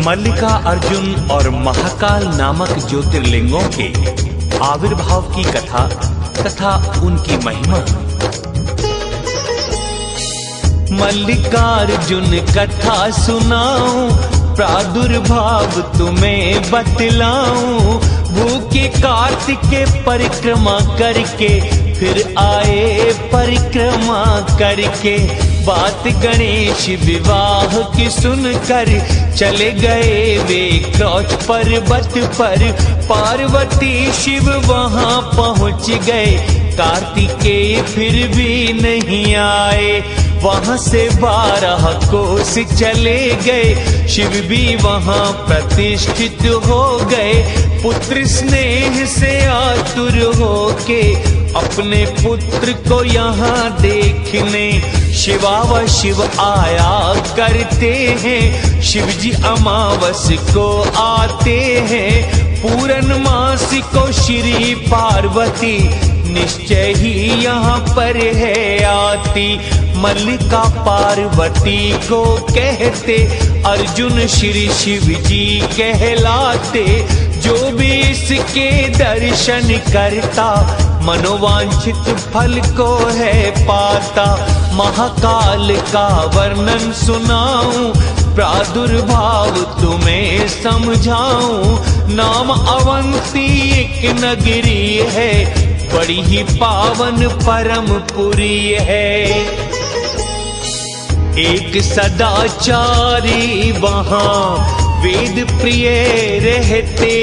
मल्लिका अर्जुन और महाकाल नामक ज्योतिर्लिंगों के आविर्भाव की कथा तथा उनकी महिमा। मल्लिकार्जुन कथा सुनाऊं, प्रादुर्भाव तुम्हें बतलाऊं। भूखे कार्तिके परिक्रमा करके फिर आए परिक्रमा करके। बात गणेश विवाह की सुनकर चले गए वे क्रौच पर्वत पर। पार्वती शिव वहां पहुंच गए, कार्तिकेय फिर भी नहीं आए। वहां से 12 कोस चले गए, शिव भी वहां प्रतिष्ठित हो गए। पुत्र स्नेह से आतुर होके अपने पुत्र को यहाँ देखने शिवा शिव आया करते हैं। शिव जी अमावस को आते हैं, पूर्ण मास को श्री पार्वती निश्चय ही यहाँ पर है आती। मल्लिका पार्वती को कहते, अर्जुन श्री शिव जी कहलाते। जो भी इसके दर्शन करता मनोवांछित फल को है पाता। महाकाल का वर्णन सुनाऊं, प्रादुर्भाव तुम्हें समझाऊं। नाम अवंती एक नगरी है, बड़ी ही पावन परमपुरी है। एक सदाचारी वहां वेद प्रिय रहते।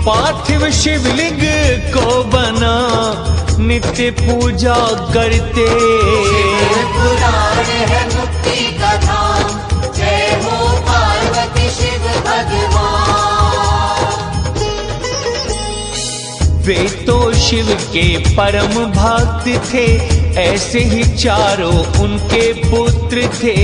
पार्थिव शिवलिंग को बना नित्य पूजा करते। पुराण है मुक्ति कथा, जय हो पार्वती शिव भगवान। वे तो शिव के परम भक्त थे, ऐसे ही चारों उनके पुत्र थे।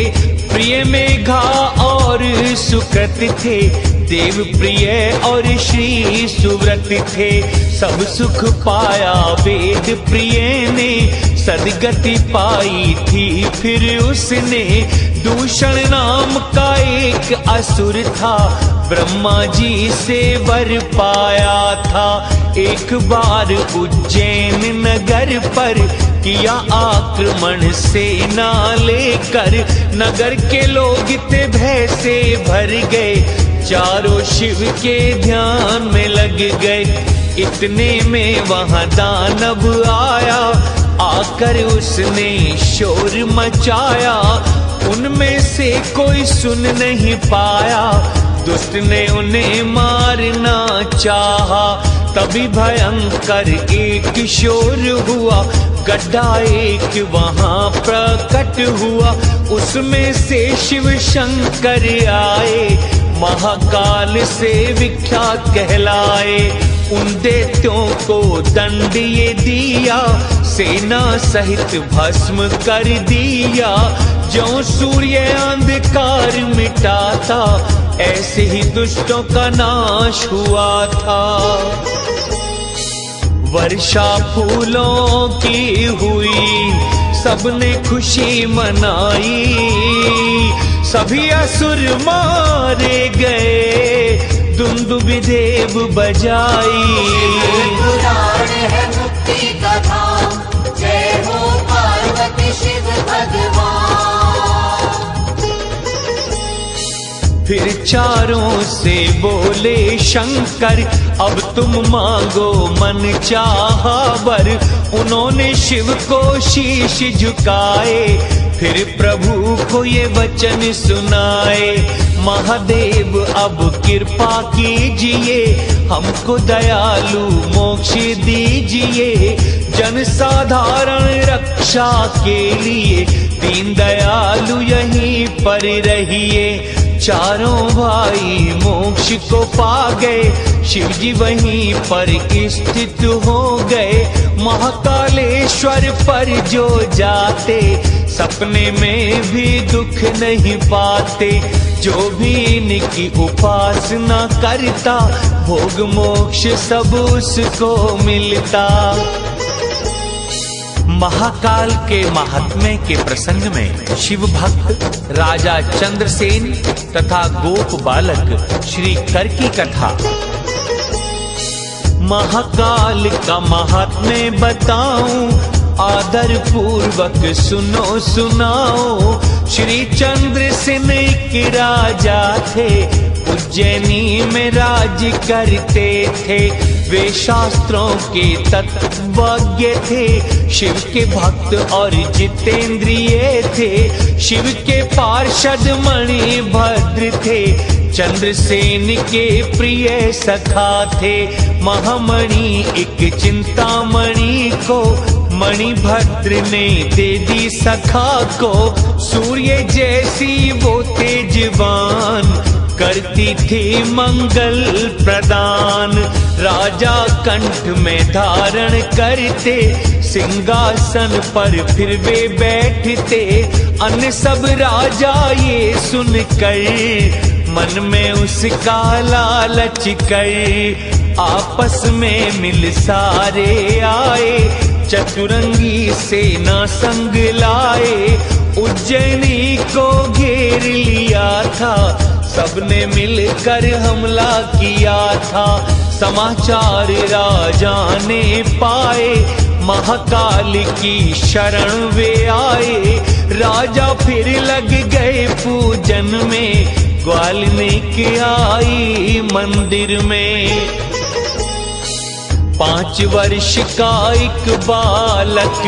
प्रिय मेघा और सुकृत थे, देव प्रिय और श्री सुव्रत थे। सब सुख पाया वेद प्रिय ने, सदगति पाई थी फिर उसने। दूषण नाम का एक असुर था, ब्रह्मा जी से वर पाया था। एक बार उज्जैन नगर पर किया आक्रमण सेना लेकर। नगर के लोग ते भय से भर गए, चारों शिव के ध्यान में लग गए। इतने में वहां दानव आया, आकर उसने शोर मचाया। उनमें से कोई सुन नहीं पाया, दुष्ट ने उन्हें मारना चाहा। तभी भयंकर एक शोर हुआ, गड्ढा एक वहां प्रकट हुआ। उसमें से शिव शंकर आए, महाकाल से विख्यात कहलाए। उन दैत्यों को दंड ये दिया, सेना सहित भस्म कर दिया। जो सूर्य अंधकार मिटाता, ऐसे ही दुष्टों का नाश हुआ था। वर्षा फूलों की हुई, सबने खुशी मनाई। सभी असुर मारे गए, दुंदुभि देव बजाई। पुराण है मुक्ति कथा, जय हो पार्वती शिव भगवान। फिर चारों से बोले शंकर, अब तुम मांगो मन चाहा वर। उन्होंने शिव को शीश झुकाए, फिर प्रभु को ये वचन सुनाए। महादेव अब कृपा कीजिए, हमको दयालु मोक्ष दीजिए। जन साधारण रक्षा के लिए दीन दयालु यहीं पर रहिए। चारों भाई मोक्ष को पा गए, शिव जी वहीं पर स्थित हो गए। महाकालेश्वर पर जो जाते, सपने में भी दुख नहीं पाते। जो भी इनकी उपासना करता, भोग मोक्ष सब उसको मिलता। महाकाल के महात्म्य के प्रसंग में शिव भक्त राजा चंद्रसेन तथा गोप बालक श्री कर की कथा। महाकाल का महात्म्य बताऊं, आदर पूर्वक सुनो सुनाओ। श्री चंद्रसेन एक राजा थे, उज्जैनी में राज करते थे। वे शास्त्रों के तत्वज्ञ थे, शिव के भक्त और जितेंद्रिय थे। शिव के पार्षद मणिभद्र थे, चंद्रसेन के प्रिय सखा थे। महामणि एक चिंतामणि को मणिभद्र ने दे दी सखा को। सूर्य जैसी वो तेजवान, करती थी मंगल प्रदान। राजा कंठ में धारण करते, सिंहासन पर फिर वे बैठते। अन्य सब राजा ये सुनकर मन में उसका लालच कर, आपस में मिल सारे आए। चतुरंगी सेना संग लाए, उज्जैनी को घेर लिया था। सबने मिलकर हमला किया था। समाचार राजा ने पाए, महाकाल की शरण वे आए। राजा फिर लग गए पूजन में, ग्वाल्मीकि आई मंदिर में। 5 वर्ष का एक बालक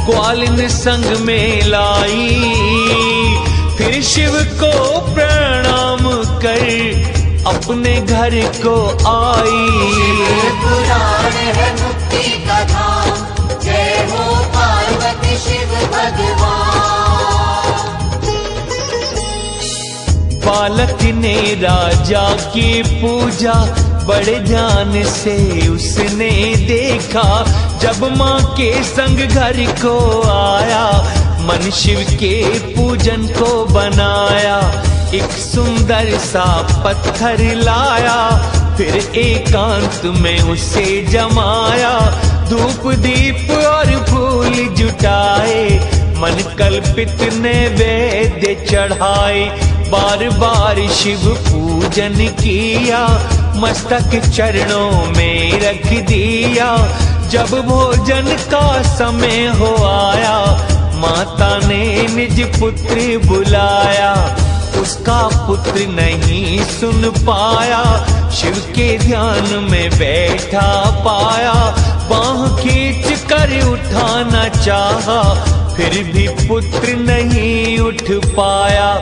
ग्वालिन संग में लाई। फिर शिव को प्रणाम कर अपने घर को आई। शिव पुराण है मुक्ति कथा, जय हो पार्वती शिव भगवान। बालक ने राजा की पूजा बड़े ध्यान से उसने देखा। जब माँ के संग घर को आया, मन शिव के पूजन को बनाया। एक सुंदर सा पत्थर लाया, फिर एकांत में उसे जमाया। धूप दीप और फूल जुटाए, मन कल्पित नैवेद्य चढ़ाए। बार बार शिव पूजन किया, मस्तक चरणों में रख दिया। जब भोजन का समय हो आया, माता ने निज पुत्र बुलाया। उसका पुत्र नहीं सुन पाया, शिव के ध्यान में बैठा पाया। बांह खींच कर उठाना चाहा, फिर भी पुत्र नहीं उठ पाया।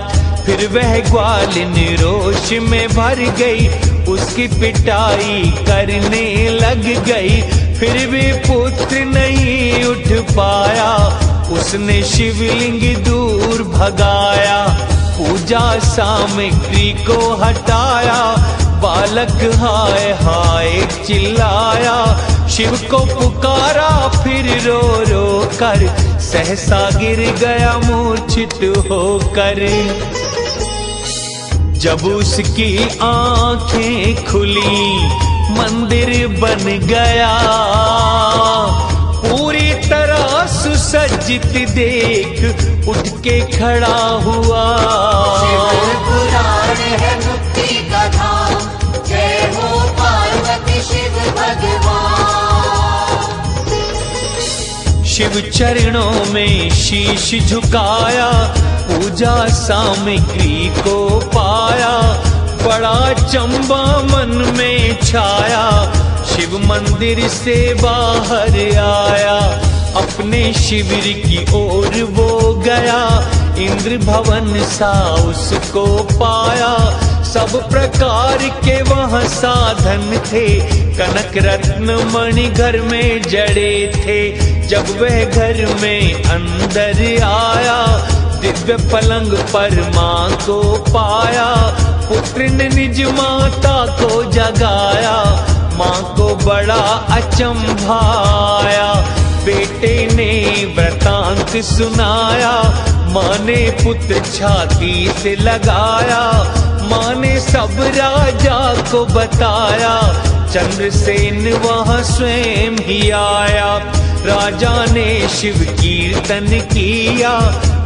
फिर वह ग्वालिन रोष में भर गई, उसकी पिटाई करने लग गई। फिर भी पुत्र नहीं उठ पाया, उसने शिवलिंग दूर भगाया। पूजा सामग्री को हटाया, बालक हाय हाय चिल्लाया। शिव को पुकारा फिर रो रो कर, सहसा गिर गया मूर्छित होकर। जब उसकी आंखें खुली, मंदिर बन गया। पूरी तरह सुसज्जित देख उठ के खड़ा हुआ। शिव पुराण है मुक्ति कथा, जय हो पार्वती शिव भगवान। शिव चरणों में शीश झुकाया, पूजा सामग्री को पाया। बड़ा चंबा मन में छाया, शिव मंदिर से बाहर आया। अपने शिविर की ओर वो गया, इंद्र भवन सा उसको पाया। सब प्रकार के वहाँ साधन थे, कनक रत्न मणि घर में जड़े थे। जब वह घर में अंदर आया, दिव्य पलंग पर माँ को पाया। पुत्र ने निज माता को जगाया, माँ को बड़ा अचंभाया। बेटे ने वृतांत सुनाया, माँ ने पुत्र छाती से लगाया। माँ ने सब राजा को बताया, चंद्रसेन वहाँ स्वयं ही आया। राजा ने शिव कीर्तन किया,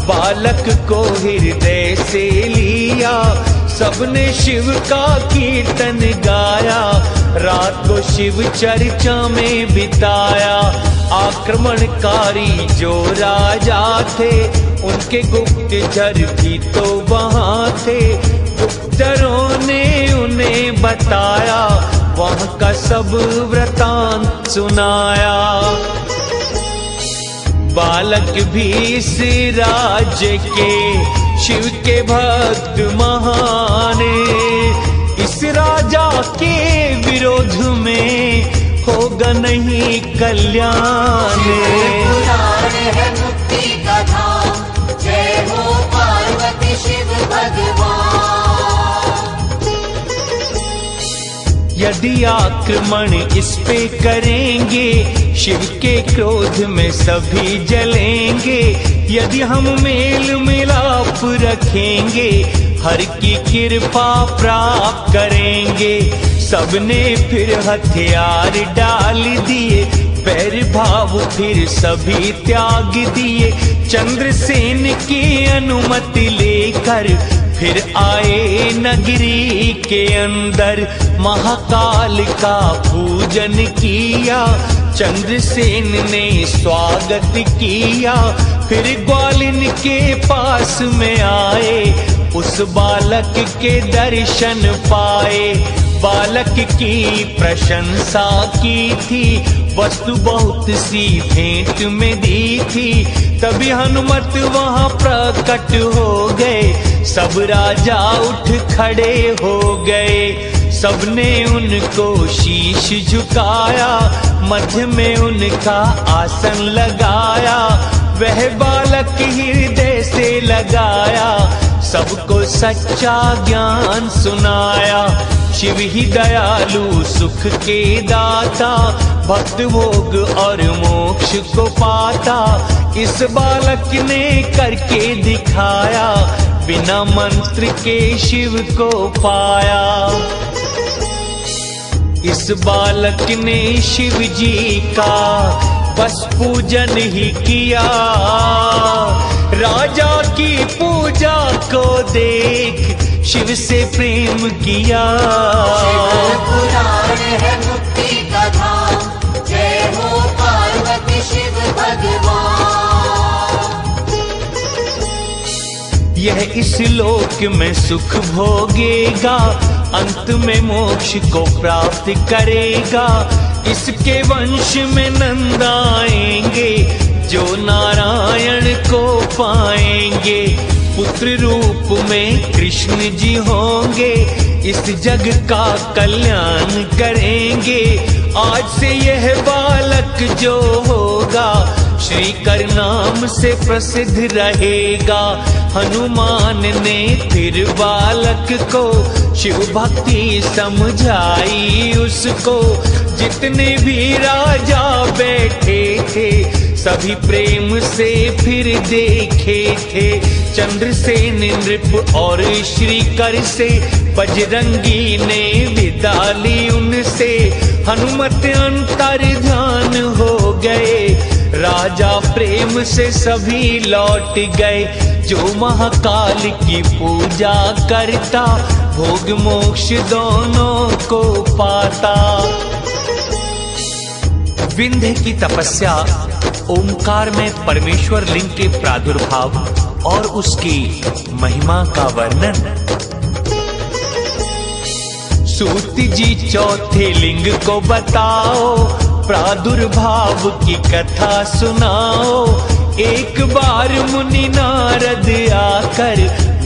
बालक को हृदय से लिया। सबने शिव का कीर्तन गाया, रात को शिव चर्चा में बिताया। आक्रमणकारी जो राजा थे, उनके गुप्तचर भी तो वहाँ थे। गुप्तचरों ने उन्हें बताया, वहाँ का सब वृतांत सुनाया। बालक भी इस राज्य के शिव के भक्त महाने, इस राजा के विरोध में होगा नहीं कल्याण। पुराण है मुक्ति का धाम, जय हो पार्वती शिव भगवान। यदि आक्रमण इस पे करेंगे, शिव के क्रोध में सभी जलेंगे। यदि हम मेल मिलाप रखेंगे, हर की कृपा प्राप्त करेंगे। सबने फिर हथियार डाल दिए, बैर भाव फिर सभी त्याग दिए। चंद्रसेन की अनुमति लेकर फिर आए नगरी के अंदर। महाकाल का पूजन किया, चंद्रसेन ने स्वागत किया। फिर ग्वालिन के पास में आए, उस बालक के दर्शन पाए। बालक की प्रशंसा की थी, वस्तु बहुत सी भेंट में दी थी। तभी हनुमत वहाँ प्रकट हो गए, सब राजा उठ खड़े हो गए। सबने उनको शीश झुकाया, मध्य में उनका आसन लगाया। वह बालक हृदय से लगाया, सबको सच्चा ज्ञान सुनाया। शिव ही दयालु सुख के दाता, भक्त भोग और मोक्ष को पाता। इस बालक ने करके दिखाया, बिना मंत्र के शिव को पाया। इस बालक ने शिव जी का बस पूजन ही किया। राजा की पूजा को देख शिव से प्रेम किया। पुराण है मुक्ति का धाम, जय हो पार्वती शिव भगवान। यह इस लोक में सुख भोगेगा, अंत में मोक्ष को प्राप्त करेगा। इसके वंश में नंद आएंगे, जो नारायण को पाएंगे। पुत्र रूप में कृष्ण जी होंगे, इस जग का कल्याण करेंगे। आज से यह बालक जो होगा, श्री कर नाम से प्रसिद्ध रहेगा। हनुमान ने फिर बालक को शिव भक्ति समझाई उसको। जितने भी राजा बैठे थे, सभी प्रेम से फिर देखे थे। चंद्रसेन नृप और श्रीकर से, बजरंगी ने विदा ली उनसे। हनुमत अंतर ध्यान हो गए, राजा प्रेम से सभी लौट गए। जो महाकाल की पूजा करता, भोग मोक्ष दोनों को पाता। विंध्य की तपस्या, ओंकार में परमेश्वर लिंग के प्रादुर्भाव और उसकी महिमा का वर्णन। सूत जी चौथे लिंग को बताओ, प्रादुर्भाव की कथा सुनाओ। एक बार मुनि नारद आकर,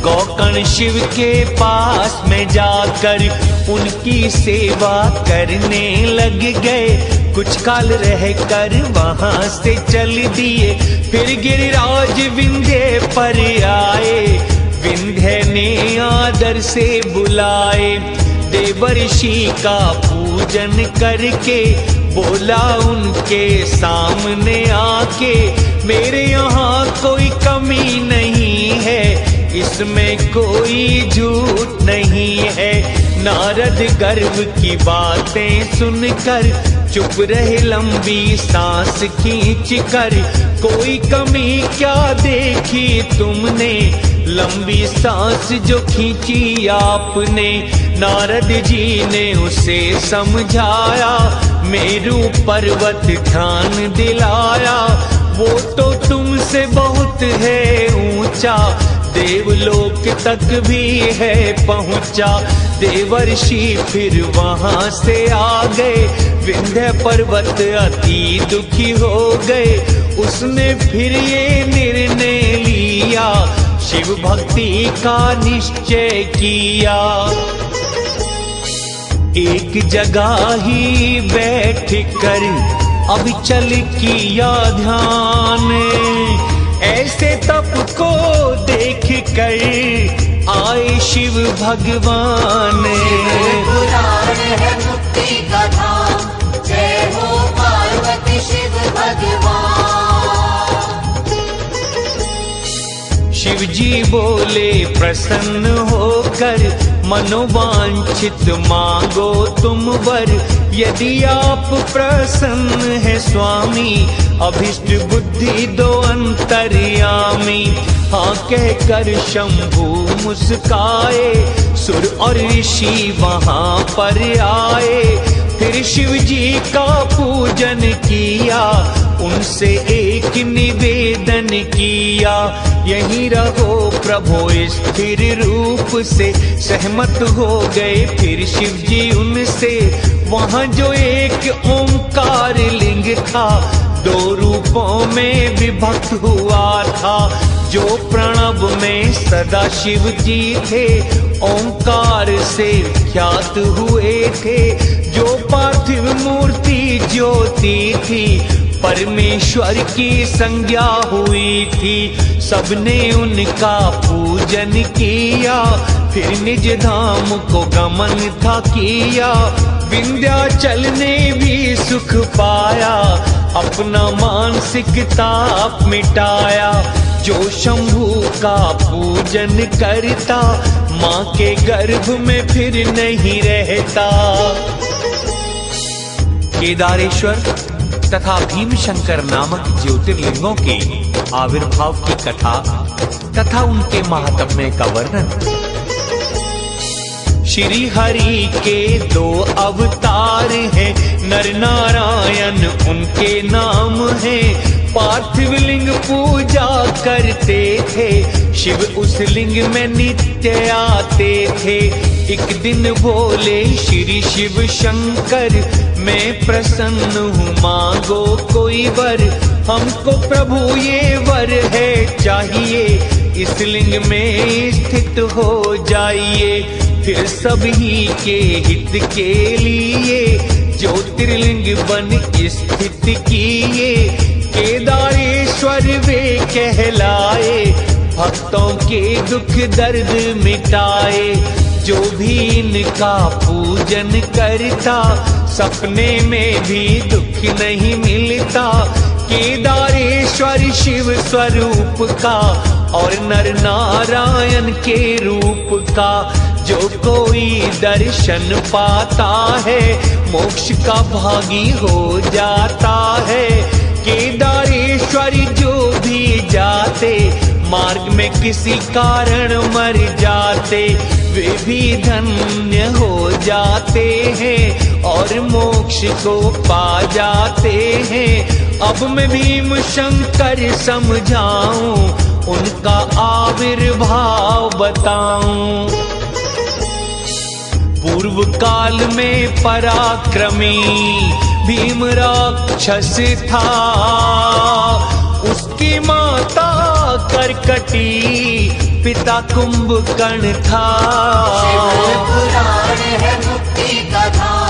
गौकर्ण शिव के पास में जाकर उनकी सेवा करने लग गए। कुछ काल रहकर वहां से चल दिए, फिर गिरिराज विंध्य पर आए। विंध्य ने आदर से बुलाए, देवर्षि का पूजन करके बोला उनके सामने आके, मेरे यहाँ कोई कमी नहीं है, इसमें कोई झूठ नहीं है। नारद गर्व की बातें सुनकर चुप रहे, लंबी सांस खींच कर। कोई कमी क्या देखी तुमने, लंबी सांस जो खींची आपने। नारद जी ने उसे समझाया, मेरू पर्वत ध्यान दिलाया। वो तो तुमसे बहुत है ऊंचा, देवलोक तक भी है पहुंचा। देवर्षि फिर वहां से आ गए, विंध्य पर्वत अति दुखी हो गए। उसने फिर ये निर्णय लिया, शिव भक्ति का निश्चय किया। एक जगह ही बैठ कर अविचल किया ध्यान, ऐसे तप को देख कर आए शिव भगवान। पुराण है मुक्ति का धाम, जय हो पार्वती शिव भगवान। शिव जी बोले प्रसन्न होकर, मनोवांछित मांगो तुम वर। यदि आप प्रसन्न है स्वामी, अभिष्ट बुद्धि दो अंतर्यामी। हाँ कहकर शंभु मुस्काए, सुर और ऋषि वहां पर आए। फिर शिव जी का पूजन किया, उनसे एक निवेदन किया। यहीं रहो प्रभु स्थिर रूप से, सहमत हो गए फिर शिव जी उनसे। वहां जो एक ओंकार लिंग था, दो रूपों में विभक्त हुआ था। जो प्रणव में सदा शिव जी थे, ओंकार से ख्यात हुए थे। जो पार्थिव मूर्ति ज्योति थी, परमेश्वर की संज्ञा हुई थी। सबने उनका पूजन किया, फिर निज धाम को गमन था किया। विंध्याचल ने भी सुख पाया, अपना मानसिक ताप मिटाया। जो शंभु का पूजन करता, माँ के गर्भ में फिर नहीं रहता। केदारेश्वर तथा भीमशंकर नामक ज्योतिर्लिंगों के आविर्भाव की कथा तथा उनके महात्म्य का वर्णन। श्री हरि के दो अवतार हैं, नर नारायण उनके नाम हैं। पार्थिव लिंग पूजा करते थे, शिव उस लिंग में नित्य आते थे। एक दिन बोले श्री शिव शंकर, मैं प्रसन्न हूँ मांगो कोई वर। हमको प्रभु ये वर है चाहिए, इस लिंग में स्थित हो जाइए। फिर सभी के हित के लिए ज्योतिर्लिंग बन स्थित किए। केदारेश्वर वे कहलाए, भक्तों के दुख दर्द मिटाए। जो भी इनका पूजन करता, सपने में भी दुख नहीं मिलता। केदारेश्वर शिव स्वरूप का और नर नारायण के रूप का जो कोई दर्शन पाता है, मोक्ष का भागी हो जाता है। केदारेश्वर जो भी जाते, मार्ग में किसी कारण मर जाते, वे भी धन्य हो जाते हैं और मोक्ष को पा जाते हैं। अब मैं भीम शंकर समझाऊं, उनका आविर्भाव बताऊं। पूर्व काल में पराक्रमी भीम राक्षस था, उसकी माता करकटी, पिता कुंभकर्ण था। शिव पुराण है मुक्ति का धाम,